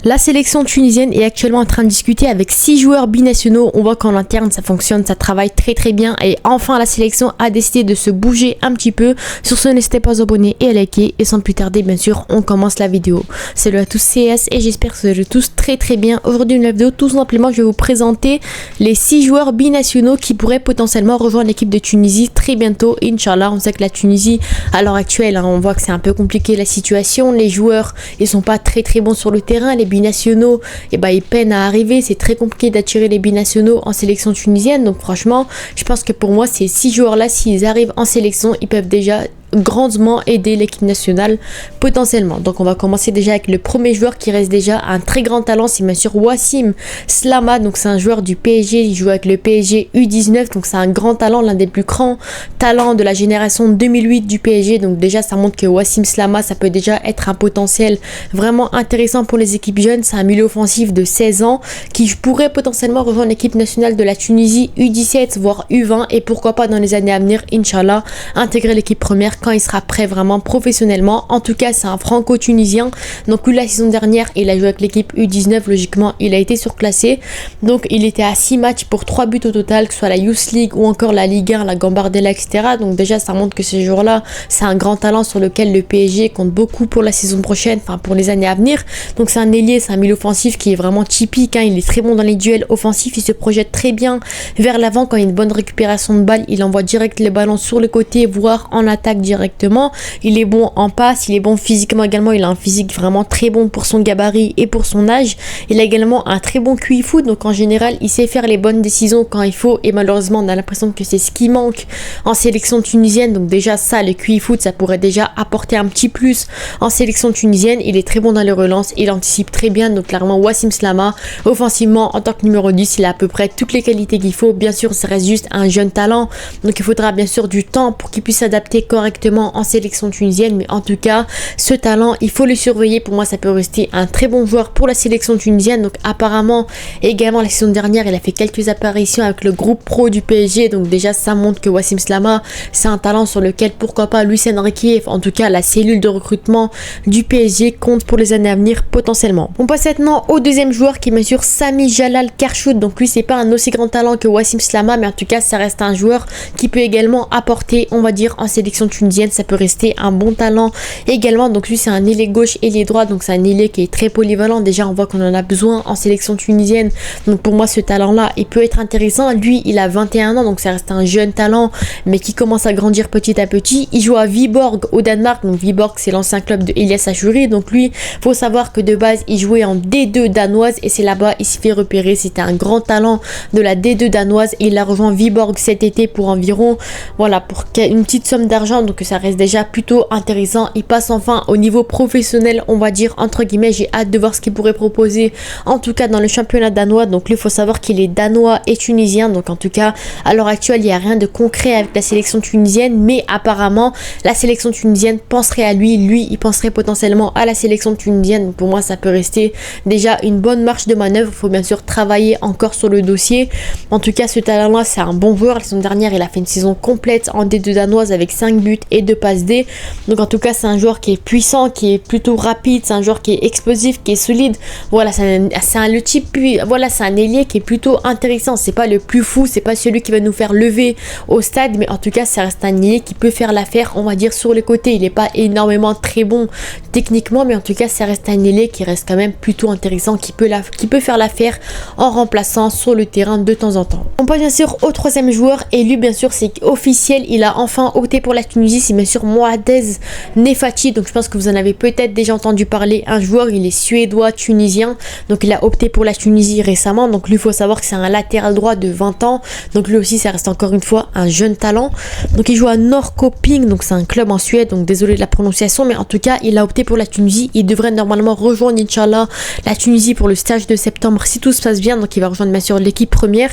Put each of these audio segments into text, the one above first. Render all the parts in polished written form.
La sélection tunisienne est actuellement en train de discuter avec 6 joueurs binationaux. On voit qu'en interne ça fonctionne, ça travaille très bien et enfin la sélection a décidé de se bouger un petit peu. Sur ce, n'hésitez pas à vous abonner et à liker et sans plus tarder bien sûr on commence la vidéo. Salut à tous, c'est CS et j'espère que vous allez tous très bien. Aujourd'hui dans la vidéo tout simplement je vais vous présenter les 6 joueurs binationaux qui pourraient potentiellement rejoindre l'équipe de Tunisie très bientôt, Inch'Allah. On sait que la Tunisie à l'heure actuelle on voit que c'est un peu compliqué la situation, les joueurs ils sont pas très bons sur le terrain, les binationaux ils peinent à arriver, c'est très compliqué d'attirer les binationaux en sélection tunisienne. Donc franchement je pense que pour moi ces 6 joueurs là, s'ils arrivent en sélection, ils peuvent déjà grandement aider l'équipe nationale potentiellement. Donc on va commencer déjà avec le premier joueur qui reste déjà un très grand talent, c'est bien sûr Wassim Slama. Donc c'est un joueur du PSG, il joue avec le PSG U19, donc c'est un grand talent, l'un des plus grands talents de la génération 2008 du PSG. Donc déjà ça montre que Wassim Slama ça peut déjà être un potentiel vraiment intéressant pour les équipes jeunes. C'est un milieu offensif de 16 ans qui pourrait potentiellement rejoindre l'équipe nationale de la Tunisie U17 voire U20 et pourquoi pas dans les années à venir, Inch'Allah, intégrer l'équipe première quand il sera prêt vraiment professionnellement. En tout cas c'est un franco-tunisien, donc la saison dernière il a joué avec l'équipe U19, logiquement il a été surclassé, donc il était à 6 matchs pour 3 buts au total, que ce soit la Youth League ou encore la Ligue 1, la Gambardella etc. Donc déjà ça montre que ce joueur là c'est un grand talent sur lequel le PSG compte beaucoup pour la saison prochaine, enfin pour les années à venir. Donc c'est un ailier, c'est un milieu offensif qui est vraiment typique, il est très bon dans les duels offensifs, il se projette très bien vers l'avant, quand il y a une bonne récupération de balle il envoie direct les ballons sur le côté voire en attaque directement. Il est bon en passe, il est bon physiquement également, il a un physique vraiment très bon pour son gabarit et pour son âge. Il a également un très bon QI foot, donc en général il sait faire les bonnes décisions quand il faut et malheureusement on a l'impression que c'est ce qui manque en sélection tunisienne. Donc déjà ça, le QI foot ça pourrait déjà apporter un petit plus en sélection tunisienne. Il est très bon dans les relances, il anticipe très bien, donc clairement Wassim Slama offensivement en tant que numéro 10 il a à peu près toutes les qualités qu'il faut. Bien sûr ça reste juste un jeune talent, donc il faudra bien sûr du temps pour qu'il puisse s'adapter correctement en sélection tunisienne, mais en tout cas ce talent il faut le surveiller. Pour moi ça peut rester un très bon joueur pour la sélection tunisienne. Donc apparemment également la saison dernière il a fait quelques apparitions avec le groupe pro du PSG, donc déjà ça montre que Wassim Slama c'est un talent sur lequel pourquoi pas Luis Enrique, en tout cas la cellule de recrutement du PSG compte pour les années à venir potentiellement. On passe maintenant au deuxième joueur qui est bien sûr Sami Jalal Kerchoud. Donc lui c'est pas un aussi grand talent que Wassim Slama, mais en tout cas ça reste un joueur qui peut également apporter on va dire en sélection tunisienne, ça peut rester un bon talent également. Donc lui c'est un ailier gauche ailier droit, donc c'est un ailier qui est très polyvalent, déjà on voit qu'on en a besoin en sélection tunisienne. Donc pour moi ce talent là il peut être intéressant. Lui il a 21 ans, donc ça reste un jeune talent mais qui commence à grandir petit à petit. Il joue à Viborg au Danemark, donc Viborg c'est l'ancien club de Elias Achouri. Donc lui faut savoir que de base il jouait en D2 danoise et c'est là-bas il s'est fait repérer. C'était un grand talent de la D2 danoise et il a rejoint Viborg cet été pour environ voilà pour une petite somme d'argent, donc ça reste déjà plutôt intéressant. Il passe enfin au niveau professionnel on va dire entre guillemets, j'ai hâte de voir ce qu'il pourrait proposer en tout cas dans le championnat danois. Donc lui il faut savoir qu'il est danois et tunisien, donc en tout cas à l'heure actuelle il n'y a rien de concret avec la sélection tunisienne, mais apparemment la sélection tunisienne penserait à lui il penserait potentiellement à la sélection tunisienne. Donc pour moi ça peut rester déjà une bonne marge de manœuvre. Il faut bien sûr travailler encore sur le dossier. En tout cas ce talent là c'est un bon joueur. La saison dernière il a fait une saison complète en D2 danoise avec 5 buts et 2 passes D. Donc en tout cas c'est un joueur qui est puissant, qui est plutôt rapide, c'est un joueur qui est explosif, qui est solide. Voilà c'est le type, voilà c'est un ailier qui est plutôt intéressant. C'est pas le plus fou, c'est pas celui qui va nous faire lever au stade, mais en tout cas ça reste un ailier qui peut faire l'affaire on va dire sur les côtés. Il est pas énormément très bon techniquement, mais en tout cas ça reste un ailier qui reste quand même plutôt intéressant, qui peut faire l'affaire en remplaçant sur le terrain de temps en temps. On passe bien sûr au troisième joueur et lui bien sûr c'est officiel, il a enfin opté pour la Tunisie, c'est bien sûr Moadez Nefati. Donc je pense que vous en avez peut-être déjà entendu parler. Un joueur, il est suédois tunisien, donc il a opté pour la Tunisie récemment. Donc lui il faut savoir que c'est un latéral droit de 20 ans, donc lui aussi ça reste encore une fois un jeune talent. Donc il joue à Norrköping, donc c'est un club en Suède, donc désolé de la prononciation, mais en tout cas il a opté pour la Tunisie. Il devrait normalement rejoindre Inch'Allah la Tunisie pour le stage de septembre si tout se passe bien, donc il va rejoindre bien sûr l'équipe première.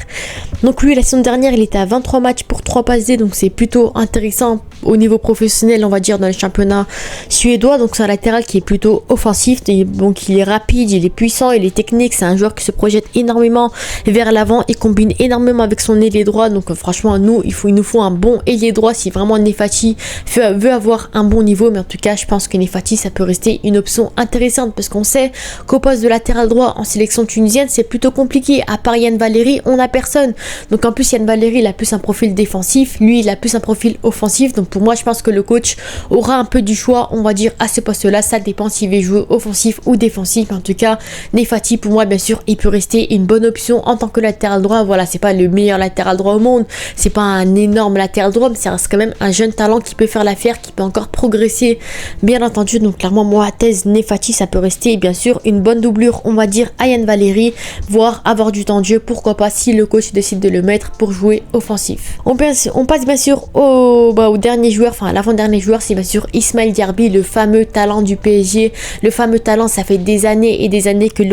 Donc lui la saison dernière il était à 23 matchs pour 3 passes D, donc c'est plutôt intéressant au niveau niveau professionnel, on va dire, dans le championnat suédois. Donc c'est un latéral qui est plutôt offensif, donc il est rapide, il est puissant, il est technique, c'est un joueur qui se projette énormément vers l'avant, il combine énormément avec son ailier droit. Donc franchement, il nous faut un bon ailier droit si vraiment Néfati veut avoir un bon niveau. Mais en tout cas, je pense que Néfati, ça peut rester une option intéressante, parce qu'on sait qu'au poste de latéral droit en sélection tunisienne, c'est plutôt compliqué. À part Yann Valéry, on n'a personne. Donc en plus, Yann Valéry, il a plus un profil défensif, lui il a plus un profil offensif. Donc pour moi, je pense que le coach aura un peu du choix, on va dire, à ce poste là. Ça dépend s'il veut jouer offensif ou défensif. Mais en tout cas, Néfati, pour moi, bien sûr, il peut rester une bonne option en tant que latéral droit. Voilà, c'est pas le meilleur latéral droit au monde, c'est pas un énorme latéral droit, mais ça reste quand même un jeune talent qui peut faire l'affaire, qui peut encore progresser, bien entendu. Donc clairement, moi, à thèse, Néfati, ça peut rester, et bien sûr, une bonne doublure, on va dire, à Yann Valéry, voire avoir du temps de jeu, pourquoi pas, si le coach décide de le mettre pour jouer offensif. On passe bien sûr au dernier joueur, enfin à l'avant-dernier joueur, c'est bien sûr Ismaël Diarbi, le fameux talent du PSG. Le fameux talent, ça fait des années et des années que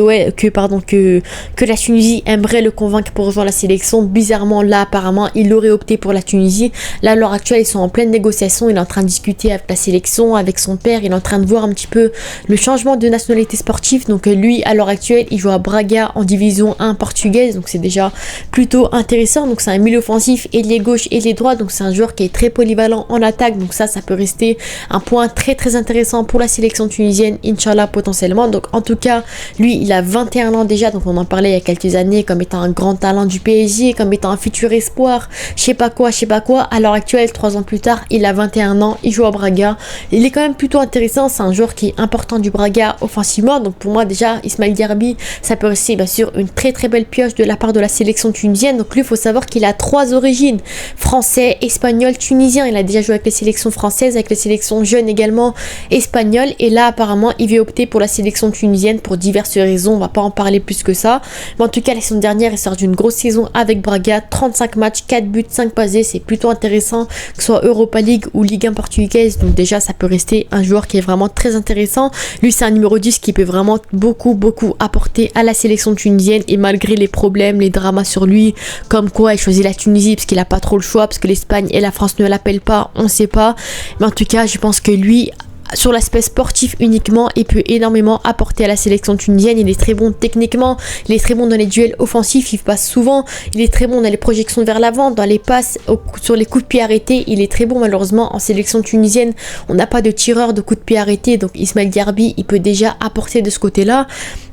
la Tunisie aimerait le convaincre pour rejoindre la sélection. Bizarrement, là, apparemment, il aurait opté pour la Tunisie. Là, à l'heure actuelle, ils sont en pleine négociation. Il est en train de discuter avec la sélection, avec son père. Il est en train de voir un petit peu le changement de nationalité sportive. Donc lui, à l'heure actuelle, il joue à Braga en division 1 portugaise. Donc c'est déjà plutôt intéressant. Donc c'est un milieu offensif, ailier gauche, ailier droit. Donc c'est un joueur qui est très polyvalent en attaque. Donc ça peut rester un point très très intéressant pour la sélection tunisienne, Inch'Allah, potentiellement. Donc en tout cas, lui, il a 21 ans déjà. Donc on en parlait il y a quelques années comme étant un grand talent du PSG, comme étant un futur espoir, je sais pas quoi. À l'heure actuelle, 3 ans plus tard, il a 21 ans, il joue à Braga. Il est quand même plutôt intéressant. C'est un joueur qui est important du Braga offensivement. Donc pour moi, déjà, Ismaël Diarbi, ça peut rester bien sûr une très très belle pioche de la part de la sélection tunisienne. Donc lui, il faut savoir qu'il a 3 origines: français, espagnol, tunisien. Il a déjà joué avec les sélections françaises, avec les sélections jeunes également espagnoles. Et là, apparemment, il veut opter pour la sélection tunisienne pour diverses raisons. On va pas en parler plus que ça. Mais en tout cas, la saison dernière, il sort d'une grosse saison avec Braga. 35 matchs, 4 buts, 5 passés. C'est plutôt intéressant, que ce soit Europa League ou Ligue 1 portugaise. Donc déjà, ça peut rester un joueur qui est vraiment très intéressant. Lui, c'est un numéro 10 qui peut vraiment beaucoup apporter à la sélection tunisienne. Et malgré les problèmes, les dramas sur lui, comme quoi il choisit la Tunisie parce qu'il a pas trop le choix, parce que l'Espagne et la France ne l'appellent pas, on sait pas. Mais en tout cas, je pense que lui, sur l'aspect sportif uniquement, il peut énormément apporter à la sélection tunisienne. Il est très bon techniquement, il est très bon dans les duels offensifs, il passe souvent, il est très bon dans les projections vers l'avant, dans les passes, sur les coups de pied arrêtés, il est très bon. Malheureusement, en sélection tunisienne, on n'a pas de tireur de coups de pied arrêtés, donc Ismaël Diarbi, il peut déjà apporter de ce côté-là.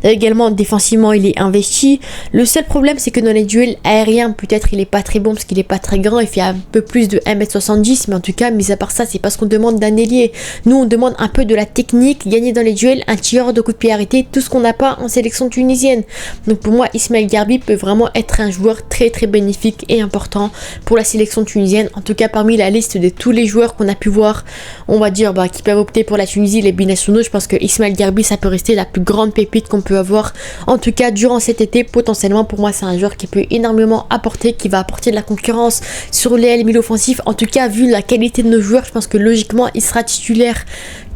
Également, défensivement, il est investi. Le seul problème, c'est que dans les duels aériens, peut-être il est pas très bon parce qu'il est pas très grand, il fait un peu plus de 1m70, mais en tout cas, mis à part ça, c'est pas ce qu'on demande d'un ailier. Nous, on demande un peu de la technique, gagner dans les duels, un tireur de coups de pied arrêté, tout ce qu'on n'a pas en sélection tunisienne. Donc pour moi, Ismaël Diarbi peut vraiment être un joueur très très bénéfique et important pour la sélection tunisienne. En tout cas, parmi la liste de tous les joueurs qu'on a pu voir, on va dire qui peuvent opter pour la Tunisie, les binationaux, je pense que Ismaël Diarbi, ça peut rester la plus grande pépite qu'on peut avoir, en tout cas durant cet été. Potentiellement, pour moi, c'est un joueur qui peut énormément apporter, qui va apporter de la concurrence sur les milieux offensifs. En tout cas, vu la qualité de nos joueurs, je pense que logiquement, il sera titulaire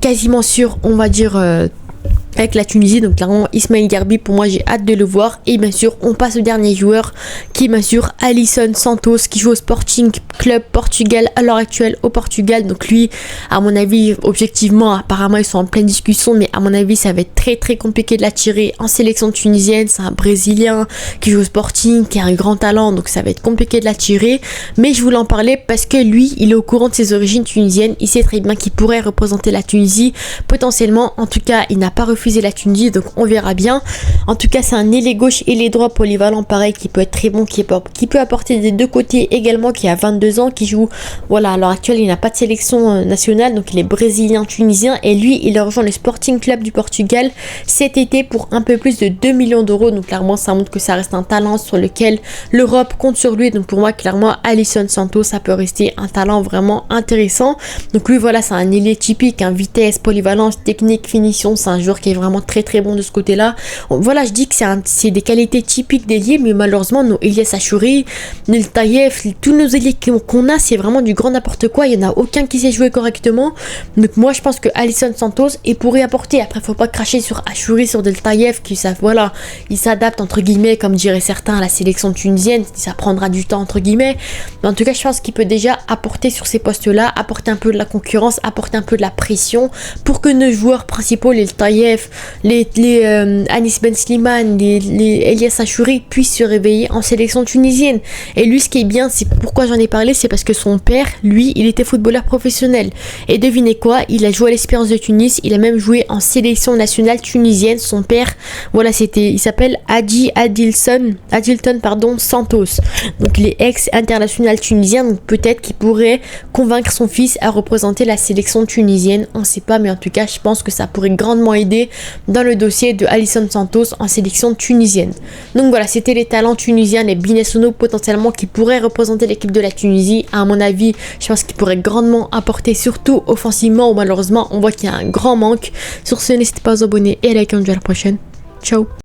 quasiment sûr, on va dire, avec la Tunisie. Donc clairement, Ismaël Diarbi, pour moi, j'ai hâte de le voir. Et bien sûr, on passe au dernier joueur, qui est bien sûr Alisson Santos, qui joue au Sporting Club Portugal à l'heure actuelle au Portugal. Donc lui, à mon avis, objectivement, apparemment ils sont en pleine discussion, mais à mon avis, ça va être très très compliqué de l'attirer en sélection tunisienne. C'est un Brésilien qui joue au Sporting, qui a un grand talent, donc ça va être compliqué de l'attirer. Mais je voulais en parler parce que lui, il est au courant de ses origines tunisiennes. Il sait très bien qu'il pourrait représenter la Tunisie potentiellement. En tout cas, il n'a pas refusé la Tunisie, donc on verra bien. En tout cas, c'est un ailier gauche et ailier droit polyvalent, pareil, qui peut être très bon, qui peut apporter des deux côtés également, qui a 22 ans, qui joue, voilà, à l'heure actuelle, il n'a pas de sélection nationale, donc il est brésilien-tunisien, et lui, il a rejoint le Sporting Club du Portugal cet été pour un peu plus de 2 millions d'euros. Donc clairement, ça montre que ça reste un talent sur lequel l'Europe compte sur lui. Donc pour moi, clairement, Alisson Santos, ça peut rester un talent vraiment intéressant. Donc lui, voilà, c'est un ailier typique, vitesse, polyvalence, technique, finition. C'est un joueur qui est vraiment très très bon de ce côté-là. Voilà, je dis que c'est des qualités typiques d'ailier, mais malheureusement, nos Elias Achouri, Nil Taïef, tous nos ailiers qu'on a, c'est vraiment du grand n'importe quoi. Il n'y en a aucun qui sait jouer correctement. Donc moi, je pense que Alisson Santos, il pourrait apporter. Après, faut pas cracher sur Achouri, sur Nil Taïef, qui savent, voilà, ils s'adaptent entre guillemets, comme diraient certains, à la sélection tunisienne. Ça prendra du temps entre guillemets. Mais en tout cas, je pense qu'il peut déjà apporter sur ces postes-là, apporter un peu de la concurrence, apporter un peu de la pression pour que nos joueurs principaux, les Taïef, les Anis Ben Slimane, les Elias Achouri puissent se réveiller en sélection tunisienne. Et lui, ce qui est bien, c'est pourquoi j'en ai parlé, c'est parce que son père, lui, il était footballeur professionnel. Et devinez quoi, il a joué à l'Espérance de Tunis, il a même joué en sélection nationale tunisienne. Son père, voilà, il s'appelle Hadji Adilton, Santos. Donc il est ex-international tunisien, donc peut-être qu'il pourrait convaincre son fils à représenter la sélection tunisienne. On sait pas, mais en tout cas, je pense que ça pourrait grandement aider dans le dossier de Alisson Santos en sélection tunisienne. Donc voilà, c'était les talents tunisiens, les binationaux potentiellement qui pourraient représenter l'équipe de la Tunisie. À mon avis, je pense qu'ils pourraient grandement apporter, surtout offensivement, où malheureusement on voit qu'il y a un grand manque. Sur ce, n'hésitez pas à vous abonner et à liker. On se dit à la prochaine. Ciao.